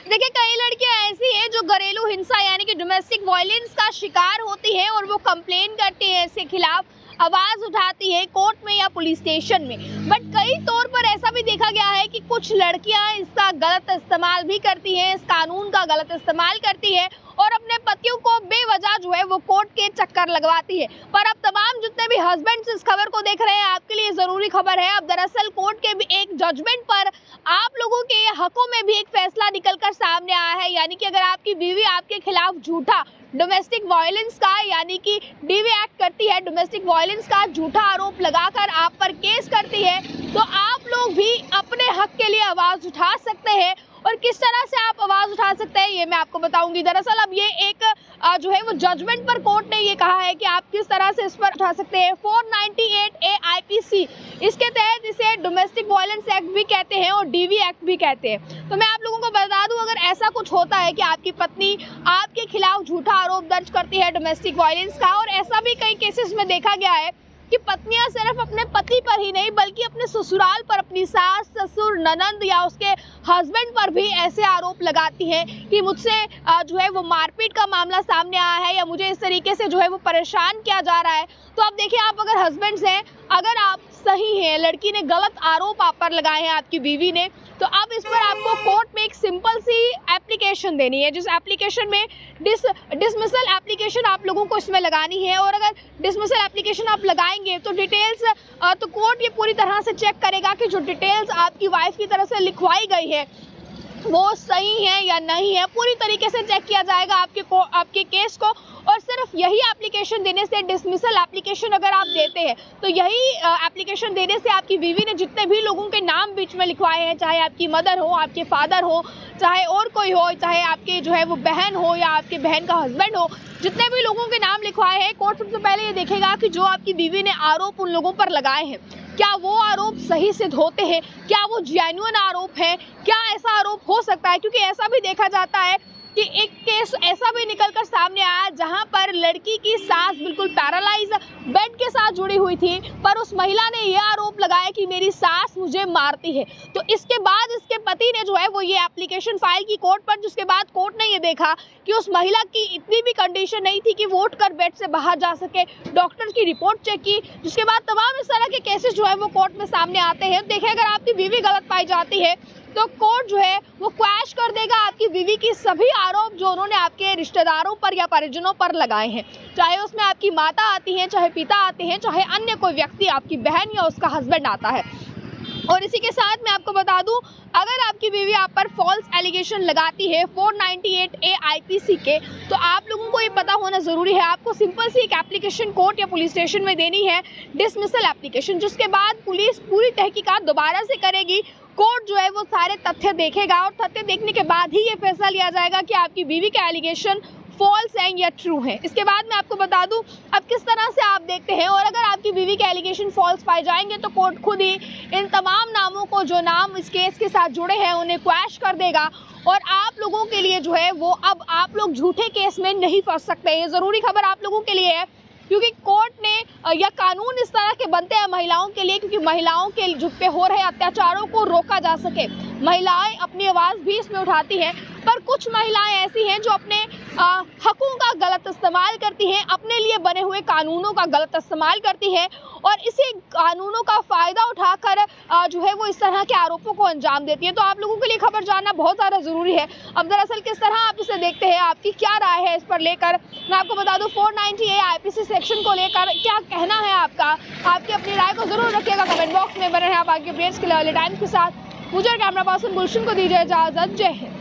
देखिए, कई लड़कियां ऐसी हैं जो घरेलू हिंसा यानी कि डोमेस्टिक वायलेंस का शिकार होती हैं और वो कंप्लेन करती हैं, इसके खिलाफ आवाज उठाती है कोर्ट में या पुलिस स्टेशन में। बट कई तौर पर ऐसा भी देखा गया है कि कुछ लड़कियां इसका गलत इस्तेमाल भी करती हैं, इस कानून का गलत इस्तेमाल करती है और अपने पतियों को बेवजह जो है वो कोर्ट के चक्कर लगवाती है। पर अब तमाम जितने भी हस्बैंड्स इस खबर को देख रहे हैं, आपके लिए जरूरी खबर है। अब दरअसल कोर्ट के भी एक जजमेंट पर आप लोगों के हकों में भी एक फैसला निकलकर सामने आया है। यानी कि अगर आपकी बीवी आपके खिलाफ झूठा डोमेस्टिक वायलेंस का यानी कि डीवी एक्ट करती है, डोमेस्टिक वायलेंस का झूठा आरोप लगाकर आप पर केस करती है, तो आप लोग भी अपने हक के लिए आवाज उठा सकते हैं। और किस तरह से आप आवाज उठा सकते हैं ये मैं आपको बताऊंगी। दरअसल अब ये एक जो है वो जजमेंट पर कोर्ट ने ये कहा है कि आप किस तरह से इस पर उठा सकते हैं। 498A IPC, इसके तहत इसे डोमेस्टिक वायलेंस एक्ट भी कहते हैं और डीवी एक्ट भी कहते हैं। तो मैं आप लोगों को बता दूं, अगर ऐसा कुछ होता है कि आपकी पत्नी आपके खिलाफ झूठा आरोप दर्ज करती है डोमेस्टिक वायलेंस का, और ऐसा भी कई केसेस में देखा गया है कि पत्नियां सिर्फ अपने पति पर ही नहीं बल्कि अपने ससुराल पर, अपनी सास, ससुर, ननंद या उसके हस्बैंड पर भी ऐसे आरोप लगाती हैं कि मुझसे जो है वो मारपीट का मामला सामने आया है या मुझे इस तरीके से जो है वो परेशान किया जा रहा है। तो अब देखिए, आप अगर हस्बैंड्स हैं, अगर आप सही हैं, लड़की ने गलत आरोप आप पर लगाए हैं आपकी बीवी ने, तो अब इस पर आपको कोर्ट में एक सिंपल सी एप्लीकेशन देनी है, जिस एप्लीकेशन में डिसमिसल एप्लीकेशन आप लोगों को इसमें लगानी है। और अगर डिसमिसल एप्लीकेशन आप लगाएंगे तो डिटेल्स तो कोर्ट ये पूरी तरह से चेक करेगा कि जो डिटेल्स आपकी वाइफ की तरफ से लिखवाई गई है वो सही है या नहीं है। पूरी तरीके से चेक किया जाएगा आपके केस को। और सिर्फ यही एप्लीकेशन देने से, डिसमिसल एप्लीकेशन अगर आप देते हैं तो यही एप्लीकेशन देने से आपकी बीवी ने जितने भी लोगों के नाम बीच में लिखवाए हैं, चाहे आपकी मदर हो, आपके फादर हो, चाहे और कोई हो, चाहे आपके जो है वो बहन हो या आपके बहन का हस्बैंड हो, जितने भी लोगों के नाम लिखवाए हैं, कोर्ट सबसे पहले ये देखेगा कि जो आपकी बीवी ने आरोप उन लोगों पर लगाए हैं, क्या वो आरोप सही सिद्ध होते हैं, क्या वो जेन्युइन आरोप हैं, क्या ऐसा आरोप हो सकता है। क्योंकि ऐसा भी देखा जाता है कि एक केस ऐसा भी निकलकर सामने आया जहां पर लड़की की सास बिल्कुल पैरालाइज बेड के साथ जुड़ी हुई थी, पर उस महिला ने यह आरोप लगाया कि मेरी सास मुझे मारती है। तो इसके बाद इसके पति ने जो है वो ये एप्लीकेशन फाइल की कोर्ट पर, जिसके बाद कोर्ट ने ये देखा कि उस महिला की इतनी भी कंडीशन नहीं थी कि वो उठकर बेड से बाहर जा सके। डॉक्टर की रिपोर्ट चेक की, जिसके बाद तमाम इस तरह के केसेस जो है वो कोर्ट में सामने आते हैं। देखिए, अगर आपकी बीवी गलत पाई जाती है तो कोर्ट जो है वो क्वैश कर देगा आपकी बीवी की सभी आरोप जो उन्होंने आपके रिश्तेदारों पर या परिजनों पर लगाए हैं, चाहे उसमें आपकी माता आती है, चाहे पिता आते हैं, चाहे अन्य कोई व्यक्ति, आपकी बहन या उसका हस्बैंड आता है। और इसी के साथ मैं आपको बता दूं, अगर आपकी बीवी आप पर फॉल्स एलिगेशन लगाती है 498A IPC के, तो आप लोगों को ये पता होना ज़रूरी है। आपको सिंपल सी एक एप्लीकेशन कोर्ट या पुलिस स्टेशन में देनी है, डिसमिसल एप्लीकेशन, जिसके बाद पुलिस पूरी तहकीकात दोबारा से करेगी। कोर्ट जो है वो सारे तथ्य देखेगा और तथ्य देखने के बाद ही ये फैसला लिया जाएगा कि आपकी बीवी के एलिगेशन फॉल्स हैं या ट्रू हैं। इसके बाद मैं आपको बता दूं अब किस तरह से आप देखते हैं। और अगर आपकी बीवी के एलिगेशन फॉल्स पाए जाएंगे तो कोर्ट खुद ही इन तमाम नामों को, जो नाम इस केस के साथ जुड़े हैं, उन्हें क्वैश कर देगा। और आप लोगों के लिए जो है वो अब आप लोग झूठे केस में नहीं फंस सकते। ये ज़रूरी खबर आप लोगों के लिए है, क्योंकि कोर्ट ने या कानून इस तरह के बनते हैं महिलाओं के लिए, क्योंकि महिलाओं के जुट पे हो रहे अत्याचारों को रोका जा सके। महिलाएं अपनी आवाज़ भी इसमें उठाती हैं, पर कुछ महिलाएं ऐसी हैं जो अपने हकों का गलत इस्तेमाल करती हैं, अपने लिए बने हुए कानूनों का गलत इस्तेमाल करती हैं और इसी कानूनों का फ़ायदा उठाकर जो है वो इस तरह के आरोपों को अंजाम देती है। तो आप लोगों के लिए खबर जानना बहुत ज़्यादा ज़रूरी है। अब दरअसल किस तरह आप इसे देखते हैं, आपकी क्या राय है इस पर लेकर, मैं आपको बता दूं 498A IPC सेक्शन को लेकर क्या कहना है आपका। आपकी अपनी राय को ज़रूर रखिएगा कमेंट बॉक्स में। बने हैं आप आगे अपडेट्स के लिए टाइम्स के साथ। मुझे कैमरा पर्सन गुलशन को दीजिए इजाज़त। जय हिंद।